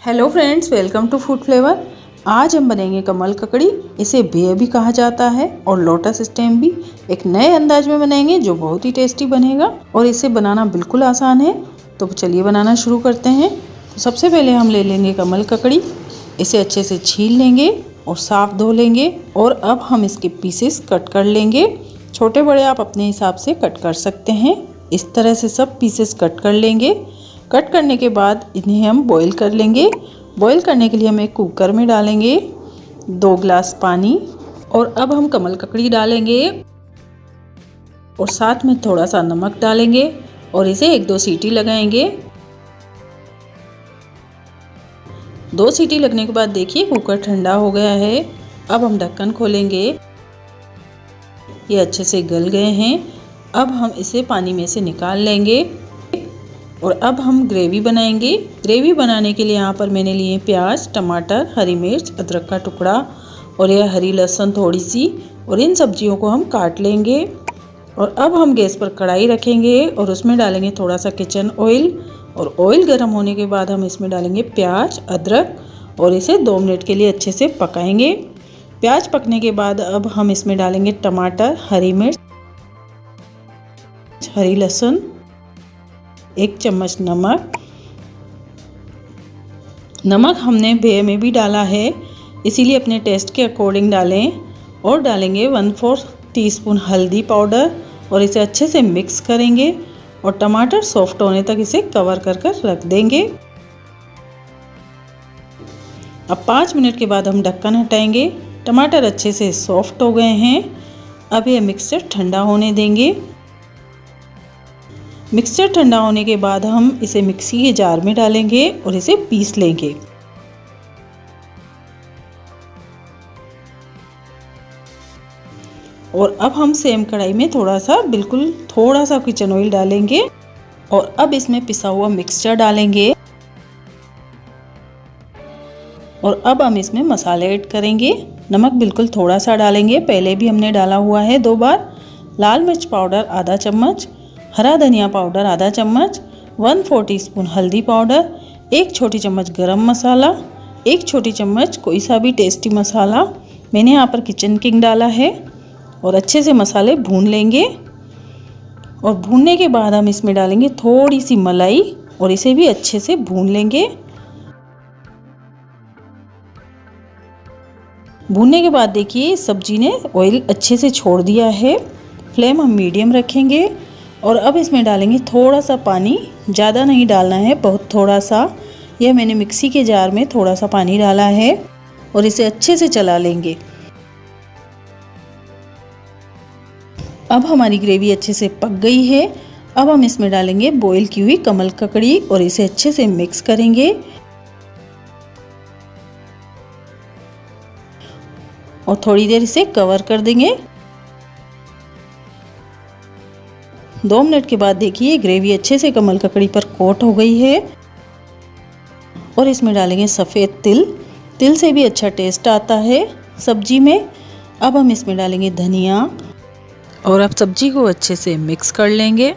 Hello friends, welcome to food flavour. आज हम बनेंगे कमल ककड़ी। इसे भेय भी कहा जाता है और लोटस स्टेम भी। एक नए अंदाज में बनाएंगे जो बहुत ही टेस्टी बनेगा और इसे बनाना बिल्कुल आसान है। तो चलिए बनाना शुरू करते हैं। तो सबसे पहले हम ले लेंगे कमल ककड़ी। इसे अच्छे से छील लेंगे और साफ धो लेंगे। और अब हम इसके पीसेस कट कर लेंगे। छोटे बड़े आप अपने हिसाब से कट कर सकते हैं। इस तरह से सब पीसेस कट कर लेंगे। कट करने के बाद इन्हें हम बॉईल कर लेंगे। बॉईल करने के लिए हम एक कुकर में डालेंगे 2 गिलास पानी। और अब हम कमल ककड़ी डालेंगे और साथ में थोड़ा सा नमक डालेंगे और इसे 1-2 सीटी लगाएंगे। 2 सीटी लगने के बाद देखिए कुकर ठंडा हो गया है। अब हम ढक्कन खोलेंगे। ये अच्छे से गल गए हैं। अब हम इसे पानी में से निकाल लेंगे और अब हम ग्रेवी बनाएंगे। ग्रेवी बनाने के लिए यहाँ पर मैंने लिए प्याज, टमाटर, हरी मिर्च, अदरक का टुकड़ा और यह हरी लहसुन थोड़ी सी। और इन सब्जियों को हम काट लेंगे। और अब हम गैस पर कढ़ाई रखेंगे और उसमें डालेंगे थोड़ा सा किचन ऑयल। और ऑयल गर्म होने के बाद हम इसमें डालेंगे प्याज, अदरक और इसे 2 मिनट के लिए अच्छे से पकाएंगे। प्याज पकने के बाद अब हम इसमें डालेंगे टमाटर, हरी मिर्च, हरी लहसुन, 1 चम्मच नमक हमने भेय में भी डाला है, इसीलिए अपने टेस्ट के अकॉर्डिंग डालें। और डालेंगे 1/4 टीस्पून हल्दी पाउडर और इसे अच्छे से मिक्स करेंगे और टमाटर सॉफ्ट होने तक इसे कवर कर रख देंगे। अब 5 मिनट के बाद हम ढक्कन हटाएंगे। टमाटर अच्छे से सॉफ्ट हो गए हैं। अब यह मिक्सचर ठंडा होने देंगे। मिक्सचर ठंडा होने के बाद हम इसे मिक्सी के जार में डालेंगे और इसे पीस लेंगे। और अब हम सेम कढ़ाई में थोड़ा सा किचन ऑयल डालेंगे और अब इसमें पिसा हुआ मिक्सचर डालेंगे। और अब हम इसमें मसाले ऐड करेंगे। नमक बिल्कुल थोड़ा सा डालेंगे, पहले भी हमने डाला हुआ है 2 बार। लाल मिर्च पाउडर आधा चम्मच, हरा धनिया पाउडर आधा चम्मच, 1/4 टीस्पून हल्दी पाउडर, 1 छोटी चम्मच गरम मसाला, 1 छोटी चम्मच कोई सा भी टेस्टी मसाला। मैंने यहाँ पर किचन किंग डाला है। और अच्छे से मसाले भून लेंगे। और भूनने के बाद हम इसमें डालेंगे थोड़ी सी मलाई और इसे भी अच्छे से भून लेंगे। भूनने के बाद देखिए सब्जी ने ऑयल अच्छे से छोड़ दिया है। फ्लेम हम मीडियम रखेंगे। और अब इसमें डालेंगे थोड़ा सा पानी, ज़्यादा नहीं डालना है, बहुत थोड़ा सा। यह मैंने मिक्सी के जार में थोड़ा सा पानी डाला है और इसे अच्छे से चला लेंगे। अब हमारी ग्रेवी अच्छे से पक गई है। अब हम इसमें डालेंगे बॉईल की हुई कमल ककड़ी और इसे अच्छे से मिक्स करेंगे। और थोड़ी देर इसे कवर कर देंगे। 2 मिनट के बाद देखिए ग्रेवी अच्छे से कमल ककड़ी पर कोट हो गई है। और इसमें डालेंगे सफ़ेद तिल। तिल से भी अच्छा टेस्ट आता है सब्जी में। अब हम इसमें डालेंगे धनिया और अब सब्जी को अच्छे से मिक्स कर लेंगे।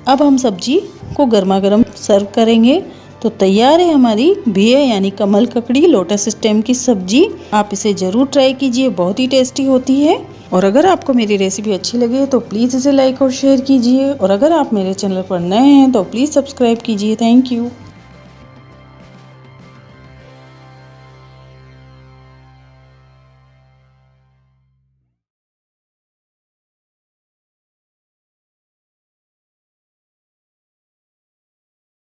अब हम सब्जी को गर्मा गर्म सर्व करेंगे। तो तैयार है हमारी भेय यानी कमल ककड़ी लोटस स्टेम की सब्जी। आप इसे ज़रूर ट्राई कीजिए, बहुत ही टेस्टी होती है। और अगर आपको मेरी रेसिपी अच्छी लगे तो प्लीज़ इसे लाइक और शेयर कीजिए। और अगर आप मेरे चैनल पर नए हैं तो प्लीज़ सब्सक्राइब कीजिए। Thank you.